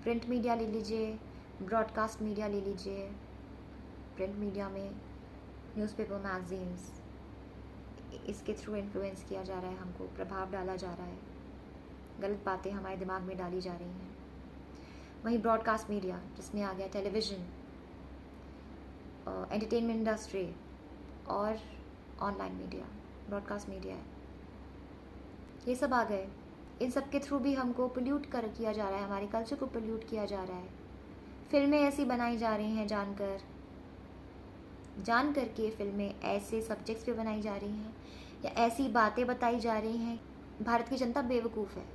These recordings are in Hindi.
प्रिंट मीडिया ले लीजिए, ब्रॉडकास्ट मीडिया ले लीजिए। प्रिंट मीडिया में न्यूज़पेपर, मैगजीन्स, इसके थ्रू इन्फ्लुएंस किया जा रहा है, हमको प्रभाव डाला जा रहा है, गलत बातें हमारे दिमाग में डाली जा रही हैं। वहीं ब्रॉडकास्ट मीडिया जिसमें आ गया टेलीविज़न, एंटरटेनमेंट इंडस्ट्री और ऑनलाइन मीडिया, ब्रॉडकास्ट मीडिया है, ये सब आ गए। इन सब के थ्रू भी हमको पोल्यूट किया जा रहा है, हमारे कल्चर को पोल्यूट किया जा रहा है। फिल्में ऐसी बनाई जा रही हैं जान कर के फिल्में ऐसे सब्जेक्ट्स पे बनाई जा रही हैं या ऐसी बातें बताई जा रही हैं। भारत की जनता बेवकूफ़ है,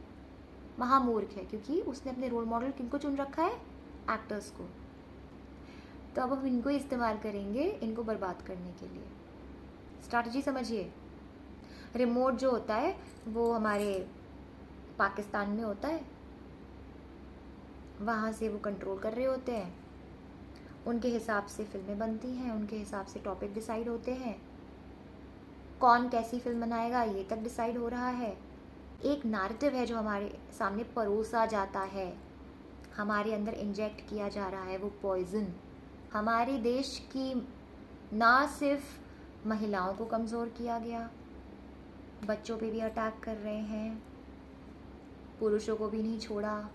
महामूर्ख है, क्योंकि उसने अपने रोल मॉडल किनको चुन रखा है? एक्टर्स को। तो अब हम इनको इस्तेमाल करेंगे इनको बर्बाद करने के लिए। स्ट्रैटेजी समझिए। रिमोट जो होता है वो हमारे पाकिस्तान में होता है, वहाँ से वो कंट्रोल कर रहे होते हैं, उनके हिसाब से फिल्में बनती हैं, उनके हिसाब से टॉपिक डिसाइड होते हैं, कौन कैसी फिल्म बनाएगा ये तक डिसाइड हो रहा है। एक नैरेटिव है जो हमारे सामने परोसा जाता है, हमारे अंदर इंजेक्ट किया जा रहा है वो पॉइजन। हमारे देश की ना सिर्फ महिलाओं को कमज़ोर किया गया, बच्चों पे भी अटैक कर रहे हैं, पुरुषों को भी नहीं छोड़ा,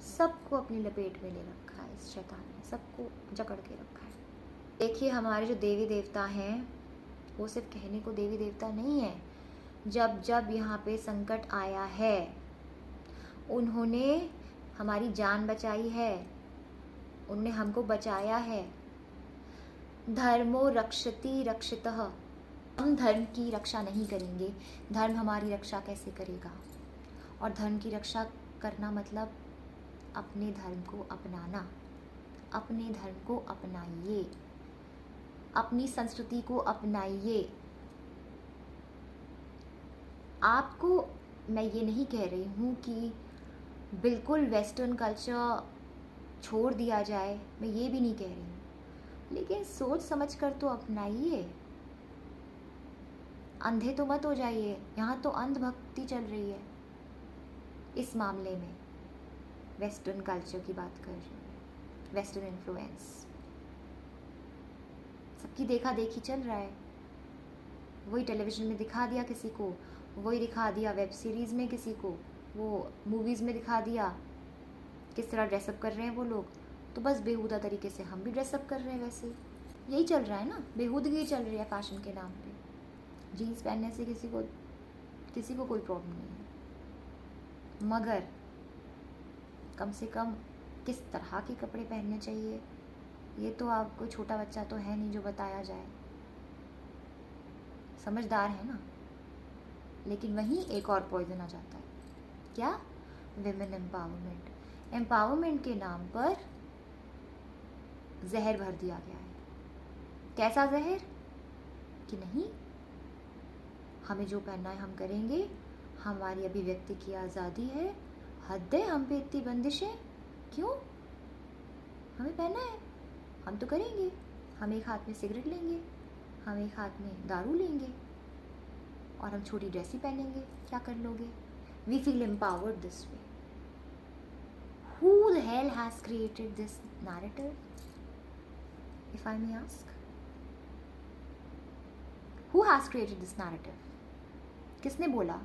सबको अपनी लपेट में ले रखा है इस शैतान ने, सबको जकड़ के रखा है। देखिए हमारे जो देवी देवता हैं वो सिर्फ कहने को देवी देवता नहीं है। जब जब यहाँ पे संकट आया है उन्होंने हमारी जान बचाई है, उन्होंने हमको बचाया है। धर्मो रक्षति रक्षितः। हम धर्म की रक्षा नहीं करेंगे, धर्म हमारी रक्षा कैसे करेगा? और धर्म की रक्षा करना मतलब अपने धर्म को अपनाना। अपने धर्म को अपनाइए, अपनी संस्कृति को अपनाइए। आपको मैं ये नहीं कह रही हूँ कि बिल्कुल वेस्टर्न कल्चर छोड़ दिया जाए, मैं ये भी नहीं कह रही हूँ, लेकिन सोच समझ कर तो अपनाइए। अंधे तो मत हो जाइए। यहाँ तो अंधभक्ति चल रही है इस मामले में, वेस्टर्न कल्चर की बात कर रही हूँ, वेस्टर्न इन्फ्लुएंस, सबकी देखा देखी चल रहा है। वही टेलीविज़न में दिखा दिया किसी को, वही दिखा दिया वेब सीरीज़ में किसी को, वो मूवीज़ में दिखा दिया किस तरह ड्रेसअप कर रहे हैं वो लोग, तो बस बेहुदा तरीके से हम भी ड्रेसअप कर रहे हैं। वैसे यही चल रहा है ना, बेहूदगी चल रही है फैशन के नाम पे। जीन्स पहनने से किसी को कोई प्रॉब्लम नहीं है, मगर कम से कम किस तरह के कपड़े पहनने चाहिए ये तो आप, कोई छोटा बच्चा तो है नहीं जो बताया जाए, समझदार है ना। लेकिन वहीं एक और पॉइजन आ जाता है, क्या? Women empowerment. एम्पावरमेंट के नाम पर जहर भर दिया गया है। कैसा जहर? कि नहीं, हमें जो पहनना है हम करेंगे, हमारी अभिव्यक्ति की आज़ादी है, हद है हम पे इतनी बंदिशें क्यों? हमें पहनना है, हम तो करेंगे। हम एक हाथ में सिगरेट लेंगे, हम एक हाथ में दारू लेंगे और हम छोटी ड्रेस ही पहनेंगे। क्या कर लोगे? We feel empowered this way. Who the hell has created this narrative, if I may ask? Who has created this narrative? किसने बोला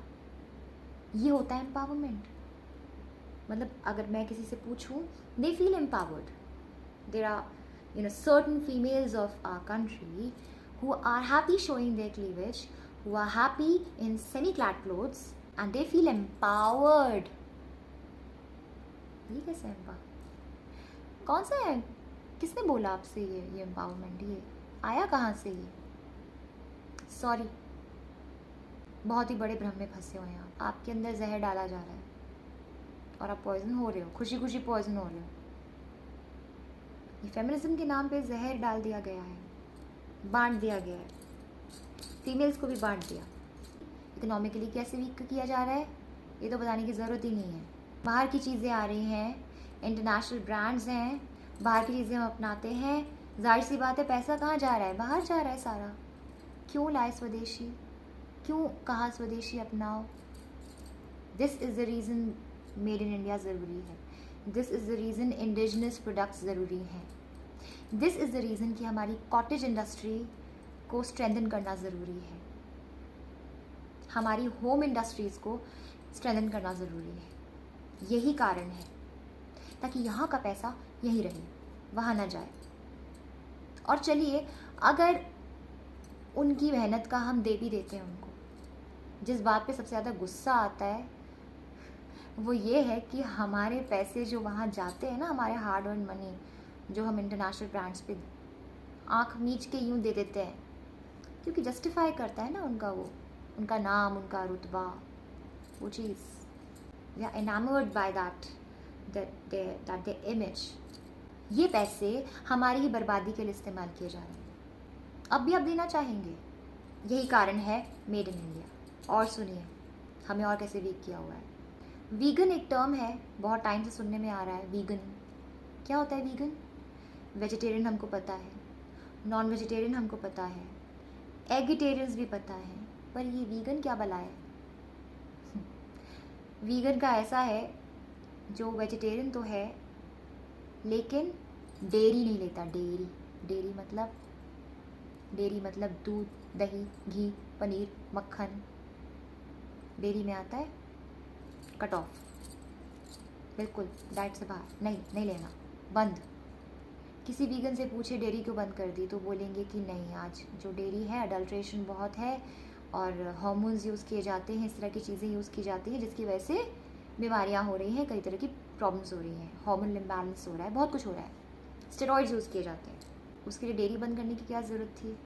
ये होता है एम्पावरमेंट? मतलब अगर मैं किसी से पूछूं, they feel empowered. There are certain females of our country who are happy showing their cleavage, who are happy in semi-clad clothes and they feel empowered. ये कैसे कौन सा है? किसने बोला आपसे ये एम्पावरमेंट? ये आया कहाँ से ये? सॉरी, बहुत ही बड़े भ्रम में फंसे हुए हैं आप। आपके अंदर जहर डाला जा रहा है और आप पॉइजन हो रहे हो, खुशी खुशी पॉइजन हो रहे हो। ये फेमिनिज्म के नाम पे जहर डाल दिया गया है, बांट दिया गया है, फीमेल्स को भी बांट दिया। इकोनॉमिकली कैसे वीक किया जा रहा है ये तो बताने की ज़रूरत ही नहीं है। बाहर की चीज़ें आ रही हैं, इंटरनेशनल ब्रांड्स हैं, बाहर की चीज़ें हम अपनाते हैं, जाहिर सी बात है पैसा कहाँ जा रहा है? बाहर जा रहा है सारा। क्यों लाए स्वदेशी? क्यों कहा स्वदेशी अपनाओ? This is the reason made in India ज़रूरी है। This is the reason indigenous products ज़रूरी हैं. दिस इज़ द रीज़न कि हमारी कॉटेज इंडस्ट्री को स्ट्रेंथन करना ज़रूरी है. हमारी होम इंडस्ट्रीज़ को स्ट्रेंथन करना ज़रूरी है. यही कारण है, ताकि यहाँ का पैसा यहीं रहे, वहाँ ना जाए. और चलिए, अगर उनकी मेहनत का हम दे भी देते हैं उनको, जिस बात पे सबसे ज़्यादा गुस्सा आता है वो ये है कि हमारे पैसे जो वहाँ जाते हैं ना, हमारे हार्ड अर्न मनी जो हम इंटरनेशनल ब्रांड्स पे आँख मीच के यूँ दे देते हैं, क्योंकि जस्टिफाई करता है ना उनका वो, उनका नाम, उनका रुतबा, वो चीज़. We are enamoured by that image. ये पैसे हमारी ही बर्बादी के लिए इस्तेमाल किए जा रहे हैं. अब भी आप देना चाहेंगे. यही कारण है मेड इन इंडिया. और सुनिए, हमें और कैसे वीक किया हुआ है. वीगन एक टर्म है, बहुत टाइम से सुनने में आ रहा है. वीगन क्या होता है? वीगन वेजिटेरियन हमको पता है, नॉन वेजिटेरियन हमको पता है, एगिटेरियंस भी पता है, पर ये वीगन क्या भला है? वीगन का ऐसा है जो वेजिटेरियन तो है लेकिन डेयरी नहीं लेता. डेयरी मतलब दूध, दही, घी, पनीर, मक्खन. डेयरी में आता है कट ऑफ, बिल्कुल डाइट से बाहर, नहीं लेना, बंद. किसी वीगन से पूछे डेयरी क्यों बंद कर दी, तो बोलेंगे कि नहीं, आज जो डेयरी है अडल्ट्रेशन बहुत है और हार्मोन्स यूज़ किए जाते हैं, इस तरह की चीज़ें यूज़ की जाती हैं जिसकी वजह से बीमारियाँ हो रही हैं, कई तरह की प्रॉब्लम्स हो रही हैं, हार्मोनल इम्बैलेंस हो रहा है, बहुत कुछ हो रहा है, स्टेरॉइड्स यूज़ किए जाते हैं. उसके लिए डेयरी बंद करने की क्या ज़रूरत थी?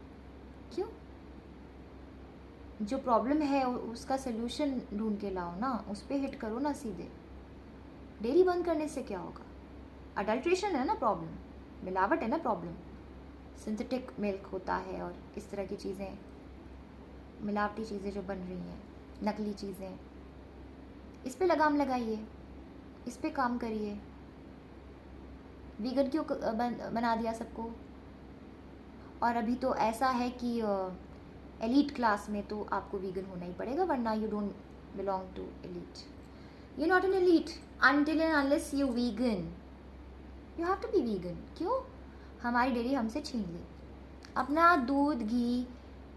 क्यों? जो प्रॉब्लम है उसका सल्यूशन ढूंढ के लाओ ना, उस पर हिट करो ना सीधे. डेयरी बंद करने से क्या होगा? अडल्ट्रेशन है ना प्रॉब्लम, मिलावट है ना प्रॉब्लम. सिंथेटिक मिल्क होता है और इस तरह की चीज़ें, मिलावटी चीज़ें जो बन रही हैं, नकली चीज़ें, इस पे लगाम लगाइए, इस पे काम करिए. वीगन क्यों बना दिया सबको? और अभी तो ऐसा है कि एलीट क्लास में तो आपको वीगन होना ही पड़ेगा, वरना you don't belong to elite. You not an elite until and unless you vegan. You have to be vegan. क्यों? हमारी डेयरी हमसे छीन ली. अपना दूध, घी,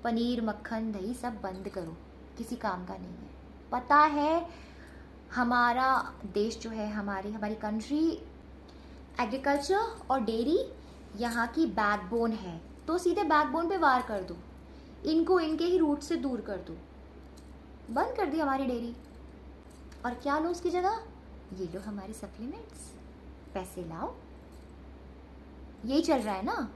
पनीर, मक्खन, दही सब बंद करो, किसी काम का नहीं है. पता है हमारा देश जो है, हमारी कंट्री, एग्रीकल्चर और डेयरी यहाँ की बैकबोन है, तो सीधे बैकबोन पे वार कर दो. इनको इनके ही रूट से दूर कर दो. बंद कर दी हमारी डेयरी. और क्या लो उसकी जगह? ये लो हमारे सप्लीमेंट्स, पैसे लाओ. यही चल रहा है ना.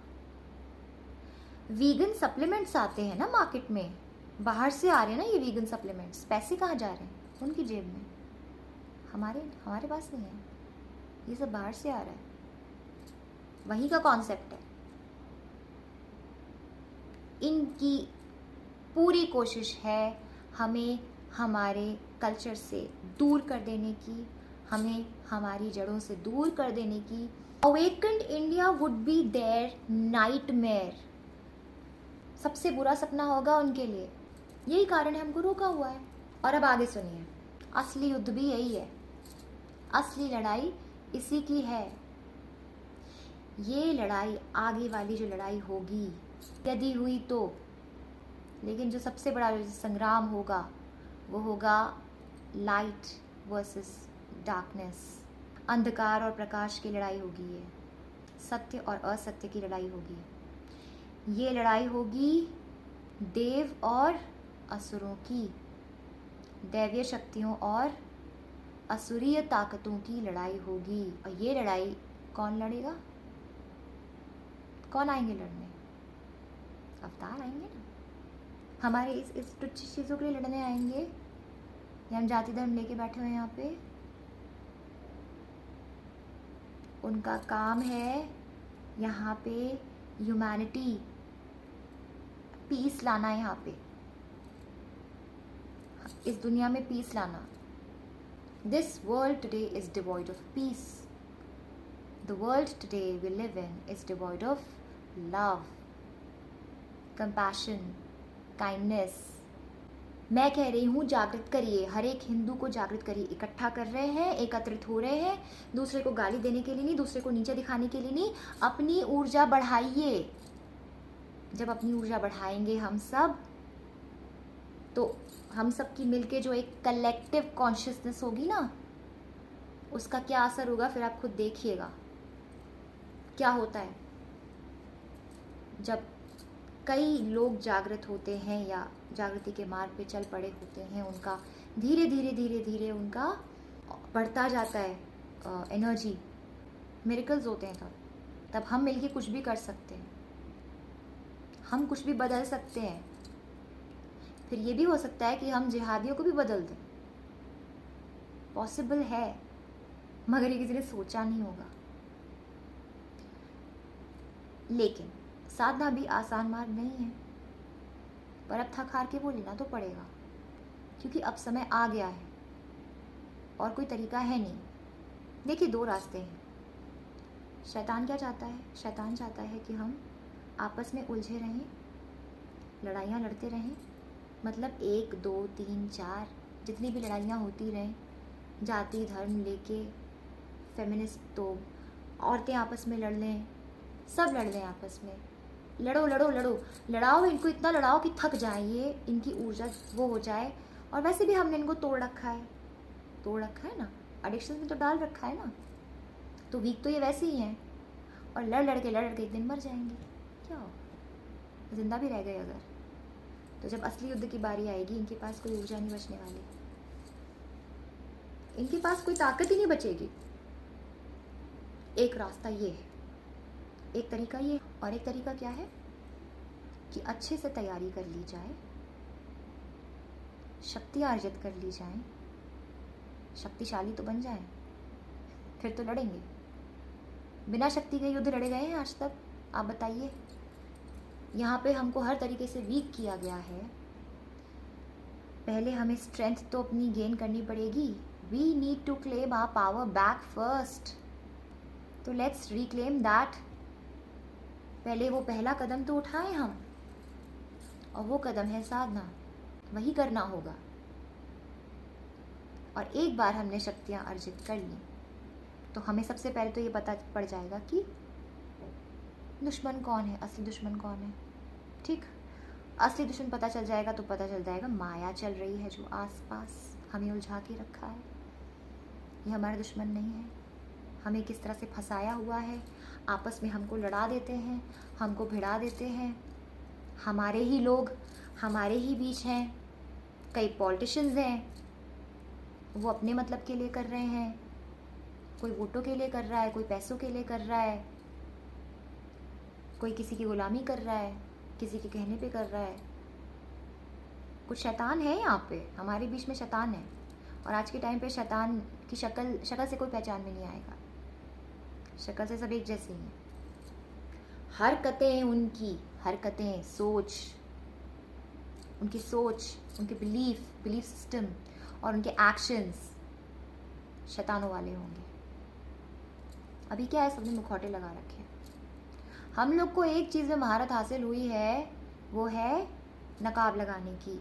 वीगन सप्लीमेंट्स आते हैं ना मार्केट में, बाहर से आ रहे हैं ना ये वीगन सप्लीमेंट्स. पैसे कहाँ जा रहे हैं? उनकी जेब में. हमारे पास नहीं है, ये सब बाहर से आ रहा है. वही का कॉन्सेप्ट है. इनकी पूरी कोशिश है हमें हमारे कल्चर से दूर कर देने की, हमें हमारी जड़ों से दूर कर देने की. Awakened India would be their nightmare. सबसे बुरा सपना होगा उनके लिए. यही कारण है हमको रोका हुआ है. और अब आगे सुनिए, असली युद्ध भी यही है, असली लड़ाई इसी की है. ये लड़ाई, आगे वाली जो लड़ाई होगी, यदि हुई तो, लेकिन जो सबसे बड़ा संग्राम होगा वो होगा लाइट वर्सेस डार्कनेस. अंधकार और प्रकाश की लड़ाई होगी. ये सत्य और असत्य की लड़ाई होगी. ये लड़ाई होगी देव और असुरों की, दैवीय शक्तियों और असुरीय ताकतों की लड़ाई होगी. और ये लड़ाई कौन लड़ेगा? कौन आएंगे लड़ने? अवतार आएंगे ना. हमारे इस तुच्छ चीज़ों के लिए लड़ने आएंगे, या हम जाति धर्म लेके बैठे हुए हैं यहाँ पे? उनका काम है यहाँ पे ह्यूमैनिटी, पीस लाना है. यहाँ पे इस दुनिया में पीस लाना. This world today is devoid of peace. The world today we live in is devoid of love, compassion, kindness. मैं कह रही हूँ जागृत करिए, हर एक हिंदू को जागृत करिए। इकट्ठा कर रहे हैं, एकत्रित हो रहे हैं, दूसरे को गाली देने के लिए नहीं, दूसरे को नीचे दिखाने के लिए नहीं, अपनी ऊर्जा बढ़ाइए। जब अपनी ऊर्जा बढ़ाएंगे हम सब, तो हम सब की मिलके जो एक कलेक्टिव कॉन्शियसनेस होगी ना, उसका क्या असर होगा फिर आप खुद देखिएगा क्या होता है। जब कई लोग जागृत होते हैं या जागृति के मार्ग पे चल पड़े होते हैं, उनका धीरे धीरे धीरे धीरे उनका बढ़ता जाता है एनर्जी, मिरेकल्स होते हैं। तब हम मिलके कुछ भी कर सकते हैं, हम कुछ भी बदल सकते हैं। फिर ये भी हो सकता है कि हम जिहादियों को भी बदल दें, पॉसिबल है, मगर ये किसी ने सोचा नहीं होगा। लेकिन साधना भी आसान मार्ग नहीं है, पर अब थक हार के वो लेना तो पड़ेगा, क्योंकि अब समय आ गया है और कोई तरीका है नहीं। देखिए, दो रास्ते हैं। शैतान क्या चाहता है? शैतान चाहता है कि हम आपस में उलझे रहें, लड़ाइयाँ लड़ते रहें, मतलब 1 2 3 4 जितनी भी लड़ाइयाँ होती रहें, जाति धर्म लेके, फेमिनिस्ट तो औरतें आपस में लड़ लें, सब लड़ लें आपस में, लड़ो लड़ो लड़ो, लड़ाओ इनको, इतना लड़ाओ कि थक जाए ये, इनकी ऊर्जा वो हो जाए। और वैसे भी हमने इनको तोड़ रखा है ना, एडिक्शन में तो डाल रखा है ना, तो वीक तो ये वैसे ही हैं, और लड़ लड़ के एक दिन मर जाएंगे। क्या हो, जिंदा भी रह गए अगर, तो जब असली युद्ध की बारी आएगी, इनके पास कोई ऊर्जा नहीं बचने वाली, इनके पास कोई ताकत ही नहीं बचेगी। एक रास्ता ये है, एक तरीका ये, और एक तरीका क्या है कि अच्छे से तैयारी कर ली जाए, शक्ति अर्जित कर ली जाए, शक्तिशाली तो बन जाए, फिर तो लड़ेंगे। बिना शक्ति के युद्ध लड़े गए हैं आज तक? आप बताइए। यहाँ पे हमको हर तरीके से वीक किया गया है। पहले हमें स्ट्रेंथ तो अपनी गेन करनी पड़ेगी। We need to claim our power back first, तो लेट्स रिक्लेम दैट। पहले वो पहला कदम तो उठाएं हम, और वो कदम है साधना, वही करना होगा। और एक बार हमने शक्तियाँ अर्जित कर ली, तो हमें सबसे पहले तो ये पता पड़ जाएगा कि दुश्मन कौन है, असली दुश्मन कौन है। ठीक, असली दुश्मन पता चल जाएगा तो पता चल जाएगा माया चल रही है जो आसपास हमें उलझा के रखा है, ये हमारा दुश्मन नहीं है। हमें किस तरह से फंसाया हुआ है, आपस में हमको लड़ा देते हैं, हमको भिड़ा देते हैं। हमारे ही लोग हमारे ही बीच हैं, कई पॉलिटिशियंस हैं, वो अपने मतलब के लिए कर रहे हैं, कोई वोटों के लिए कर रहा है, कोई पैसों के लिए कर रहा है, कोई किसी की गुलामी कर रहा है, किसी के कहने पे कर रहा है। कुछ शैतान है यहाँ पे, हमारे बीच में शैतान है। और आज के टाइम पे शैतान की शक्ल से कोई पहचान में नहीं आएगा, शक्ल से सब एक जैसे ही हैं। हरकतें, सोच, उनके बिलीफ सिस्टम और उनके एक्शंस शैतानों वाले होंगे। अभी क्या है, सबने मुखौटे लगा रखे हैं। हम लोग को एक चीज़ में महारत हासिल हुई है, वो है नकाब लगाने की।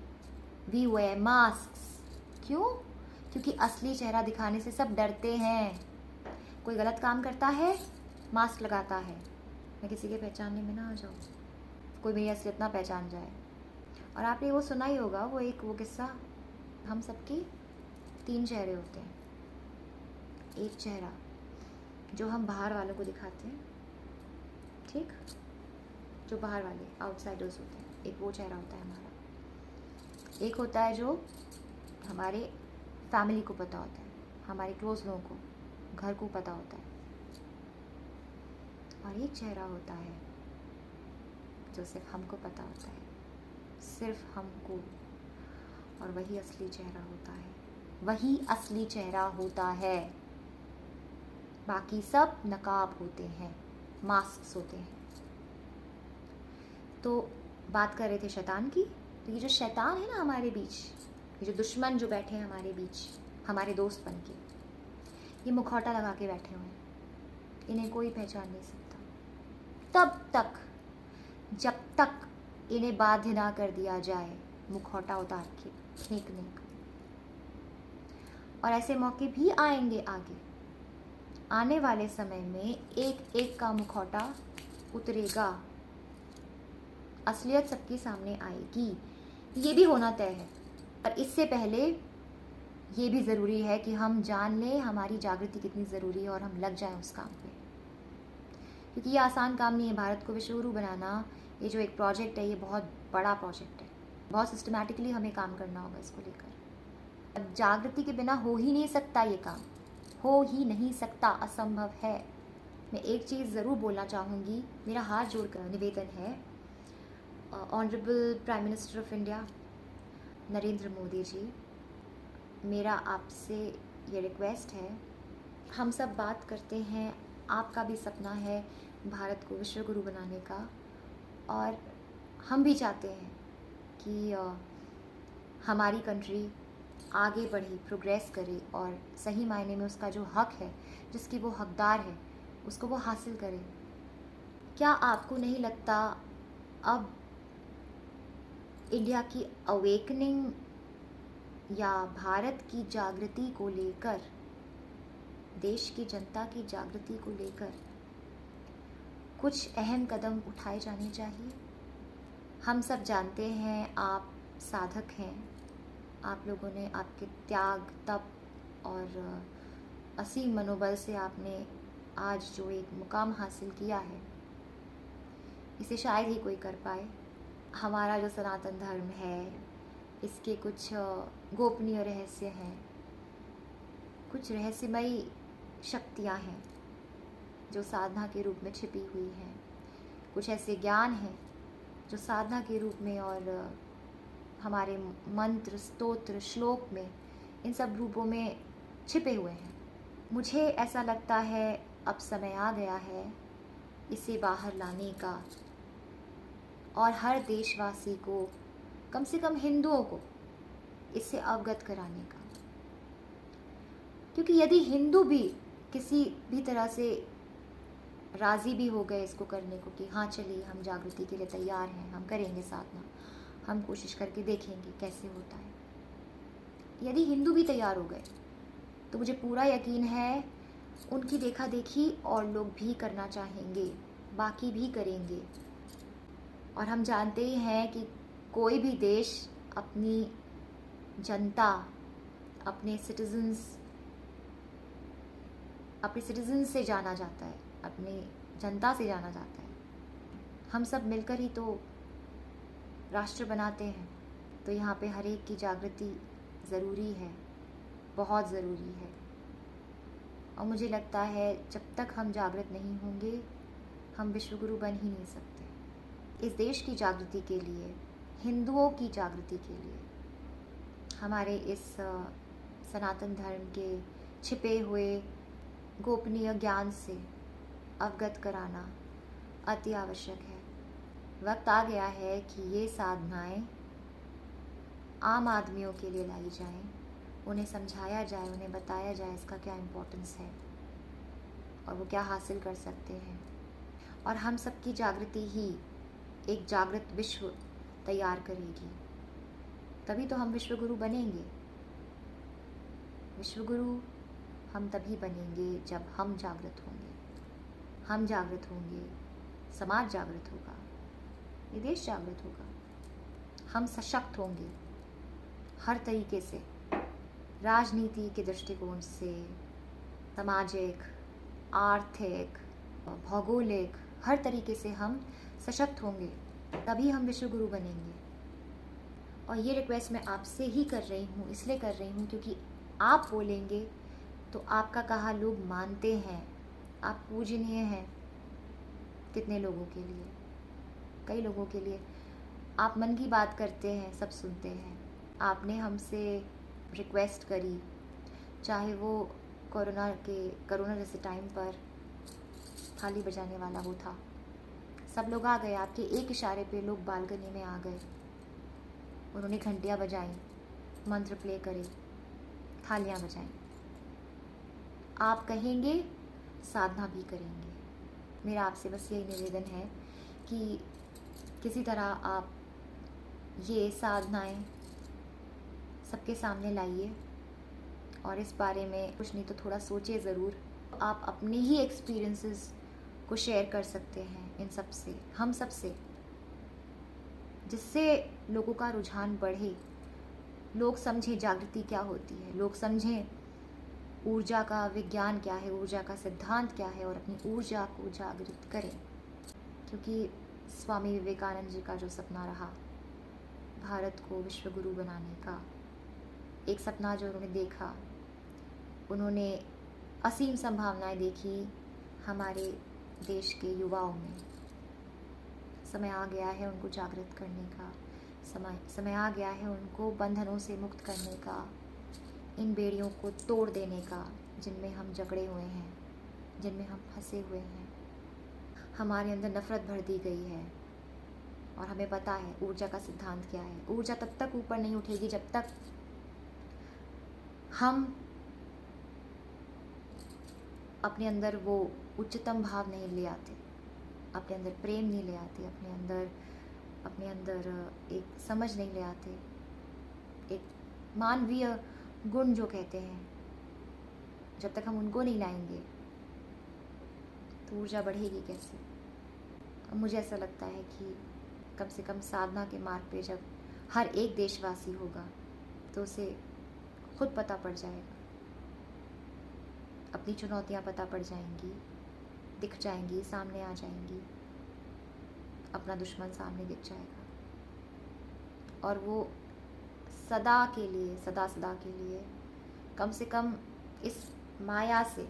We wear masks. क्यों? क्योंकि असली चेहरा दिखाने से सब डरते हैं। कोई गलत काम करता है, मास्क लगाता है, मैं किसी के पहचानने में ना आ जाऊँ, कोई मेरी असलियत ना पहचान जाए। और आपने वो सुना ही होगा, वो किस्सा, हम सबके 3 चेहरे होते हैं। एक चेहरा जो हम बाहर वालों को दिखाते हैं, ठीक, जो बाहर वाले आउटसाइडर्स होते हैं, एक वो चेहरा होता है हमारा। एक होता है जो हमारे फैमिली को पता होता है, हमारे क्लोज लोगों को, घर को पता होता है। और एक चेहरा होता है जो सिर्फ हमको पता होता है, सिर्फ हमको, और वही असली चेहरा होता है। बाकी सब नकाब होते हैं, मास्क्स होते हैं। तो बात कर रहे थे शैतान की। तो ये जो शैतान है ना हमारे बीच, ये जो दुश्मन जो बैठे हैं हमारे बीच, हमारे दोस्त बन के, ये मुखौटा लगा के बैठे हुए हैं, इन्हें कोई पहचान नहीं सकता तब तक जब तक इन्हें बाध्य ना कर दिया जाए मुखौटा उतार के फेंकने का। और ऐसे मौके भी आएंगे आगे, आने वाले समय में एक एक का मुखौटा उतरेगा, असलियत सबके सामने आएगी। ये भी होना तय है। पर इससे पहले ये भी ज़रूरी है कि हम जान लें हमारी जागृति कितनी ज़रूरी है और हम लग जाएं उस काम पे, क्योंकि ये आसान काम नहीं है। भारत को विश्वगुरु बनाना, ये जो एक प्रोजेक्ट है, ये बहुत बड़ा प्रोजेक्ट है। बहुत सिस्टमैटिकली हमें काम करना होगा इसको लेकर। जागृति के बिना हो ही नहीं सकता ये काम, हो ही नहीं सकता, असंभव है। मैं एक चीज़ ज़रूर बोलना चाहूँगी, मेरा हाथ जोड़कर निवेदन है, honourable prime minister of India Narendra Modi ji, मेरा आपसे ये रिक्वेस्ट है। हम सब बात करते हैं, आपका भी सपना है भारत को विश्वगुरु बनाने का, और हम भी चाहते हैं कि हमारी कंट्री आगे बढ़े, प्रोग्रेस करे और सही मायने में उसका जो हक है, जिसकी वो हकदार है, उसको वो हासिल करे। क्या आपको नहीं लगता अब इंडिया की अवेकनिंग या भारत की जागृति को लेकर, देश की जनता की जागृति को लेकर कुछ अहम कदम उठाए जाने चाहिए? हम सब जानते हैं आप साधक हैं, आप लोगों ने आपके त्याग, तप और असीम मनोबल से आपने आज जो एक मुकाम हासिल किया है, इसे शायद ही कोई कर पाए। हमारा जो सनातन धर्म है, इसके कुछ गोपनीय रहस्य हैं, कुछ रहस्यमयी शक्तियाँ हैं जो साधना के रूप में छिपी हुई हैं, कुछ ऐसे ज्ञान हैं जो साधना के रूप में और हमारे मंत्र, स्तोत्र, श्लोक में, इन सब रूपों में छिपे हुए हैं। मुझे ऐसा लगता है अब समय आ गया है इसे बाहर लाने का और हर देशवासी को, कम से कम हिंदुओं को, इससे अवगत कराने का। क्योंकि यदि हिंदू भी किसी भी तरह से राज़ी भी हो गए इसको करने को कि हाँ चलिए हम जागृति के लिए तैयार हैं, हम करेंगे साधना, हम कोशिश करके देखेंगे कैसे होता है, यदि हिंदू भी तैयार हो गए तो मुझे पूरा यकीन है उनकी देखा देखी और लोग भी करना चाहेंगे, बाकी भी करेंगे। और हम जानते ही हैं कि कोई भी देश अपनी जनता, अपने सिटीजन्स से जाना जाता है, अपनी जनता से जाना जाता है। हम सब मिलकर ही तो राष्ट्र बनाते हैं, तो यहाँ पे हर एक की जागृति ज़रूरी है, बहुत ज़रूरी है। और मुझे लगता है जब तक हम जागृत नहीं होंगे, हम विश्वगुरु बन ही नहीं सकते। इस देश की जागृति के लिए, हिंदुओं की जागृति के लिए, हमारे इस सनातन धर्म के छिपे हुए गोपनीय ज्ञान से अवगत कराना अति आवश्यक है। वक्त आ गया है कि ये साधनाएं आम आदमियों के लिए लाई जाएं, उन्हें समझाया जाए, उन्हें बताया जाए इसका क्या इम्पोर्टेंस है और वो क्या हासिल कर सकते हैं। और हम सबकी जागृति ही एक जागृत विश्व तैयार करेगी, तभी तो हम विश्वगुरु बनेंगे। विश्वगुरु हम तभी बनेंगे जब हम जागृत होंगे। हम जागृत होंगे, समाज जागृत होगा, ये देश जागृत होगा, हम सशक्त होंगे हर तरीके से, राजनीति के दृष्टिकोण से, सामाजिक, आर्थिक, भौगोलिक, हर तरीके से हम सशक्त होंगे, तभी हम विश्वगुरु बनेंगे। और ये रिक्वेस्ट मैं आपसे ही कर रही हूँ, इसलिए कर रही हूँ क्योंकि आप बोलेंगे तो आपका कहा लोग मानते हैं, आप पूजनीय हैं कितने लोगों के लिए, कई लोगों के लिए। आप मन की बात करते हैं, सब सुनते हैं। आपने हमसे रिक्वेस्ट करी, चाहे वो कोरोना जैसे टाइम पर थाली बजाने वाला वो था, सब लोग आ गए, आपके एक इशारे पे लोग बालकनी में आ गए, उन्होंने घंटियाँ बजाई, मंत्र प्ले करे, थालियाँ बजाई। आप कहेंगे, साधना भी करेंगे। मेरा आपसे बस यही निवेदन है कि किसी तरह आप ये साधनाएं सबके सामने लाइए और इस बारे में कुछ नहीं तो थोड़ा सोचिए ज़रूर। आप अपने ही एक्सपीरियंसेस को शेयर कर सकते हैं इन सब से, हम सब से, जिससे लोगों का रुझान बढ़े, लोग समझें जागृति क्या होती है, लोग समझें ऊर्जा का विज्ञान क्या है, ऊर्जा का सिद्धांत क्या है, और अपनी ऊर्जा को जागृत करें। क्योंकि स्वामी विवेकानंद जी का जो सपना रहा भारत को विश्व गुरु बनाने का, एक सपना जो उन्होंने देखा, उन्होंने असीम संभावनाएं देखी हमारे देश के युवाओं में। समय आ गया है उनको जागृत करने का, समय आ गया है उनको बंधनों से मुक्त करने का, इन बेड़ियों को तोड़ देने का जिनमें हम जकड़े हुए हैं, जिनमें हम फंसे हुए हैं। हमारे अंदर नफरत भर दी गई है और हमें पता है ऊर्जा का सिद्धांत क्या है। ऊर्जा तब तक ऊपर नहीं उठेगी जब तक हम अपने अंदर वो उच्चतम भाव नहीं ले आते, अपने अंदर प्रेम नहीं ले आते, अपने अंदर एक समझ नहीं ले आते, एक मानवीय गुण जो कहते हैं, जब तक हम उनको नहीं लाएंगे तो ऊर्जा बढ़ेगी कैसे। मुझे ऐसा लगता है कि कम से कम साधना के मार्ग पे जब हर एक देशवासी होगा तो उसे खुद पता पड़ जाएगा, अपनी चुनौतियाँ पता पड़ जाएंगी, दिख जाएंगी, सामने आ जाएंगी, अपना दुश्मन सामने दिख जाएगा और वो सदा के लिए, सदा के लिए कम से कम इस माया से,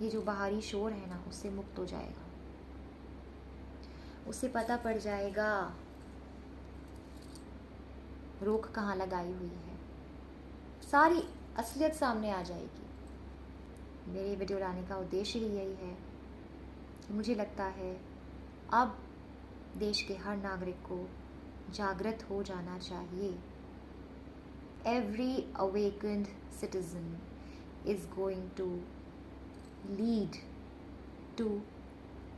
ये जो बाहरी शोर है ना, उससे मुक्त हो जाएगा। उसे पता पड़ जाएगा रोक कहाँ लगाई हुई है, सारी असलियत सामने आ जाएगी। मेरे वीडियो लाने का उद्देश्य ही यही है कि मुझे लगता है अब देश के हर नागरिक को जागृत हो जाना चाहिए। Every awakened citizen is going to lead to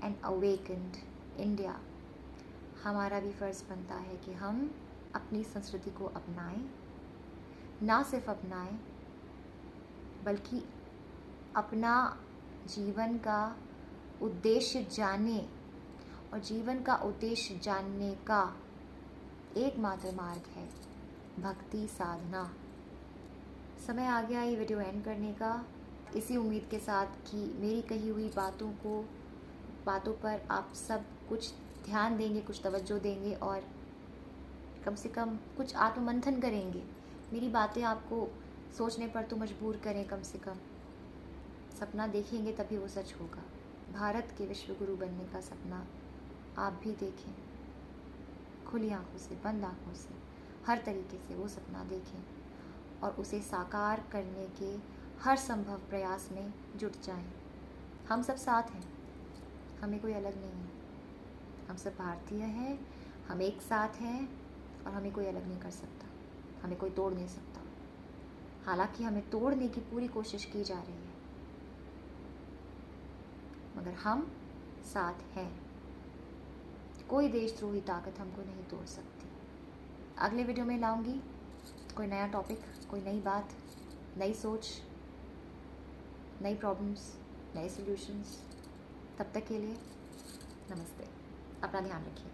an awakened India। हमारा भी फ़र्ज़ बनता है कि हम अपनी संस्कृति को अपनाएं, ना सिर्फ अपनाएं बल्कि अपना जीवन का उद्देश्य जाने, और जीवन का उद्देश्य जानने का एकमात्र मार्ग है भक्ति साधना। समय आ गया ये वीडियो एंड करने का, इसी उम्मीद के साथ कि मेरी कही हुई बातों पर आप सब कुछ ध्यान देंगे, कुछ तवज्जो देंगे और कम से कम कुछ आत्ममंथन करेंगे। मेरी बातें आपको सोचने पर तो मजबूर करें, कम से कम सपना देखेंगे तभी वो सच होगा। भारत के विश्व गुरु बनने का सपना आप भी देखें, खुली आंखों से, बंद आंखों से, हर तरीके से वो सपना देखें और उसे साकार करने के हर संभव प्रयास में जुट जाएं। हम सब साथ हैं, हमें कोई अलग नहीं है, हम सब भारतीय हैं, हम एक साथ हैं और हमें कोई अलग नहीं कर सकता, हमें कोई तोड़ नहीं सकता। हालांकि हमें तोड़ने की पूरी कोशिश की जा रही है, मगर हम साथ हैं। कोई देशद्रोही ताकत हमको नहीं तोड़ सकती। अगले वीडियो में लाऊंगी कोई नया टॉपिक, कोई नई बात, नई सोच, नई प्रॉब्लम्स, नए सॉल्यूशंस। तब तक के लिए नमस्ते, अपना ध्यान रखिए।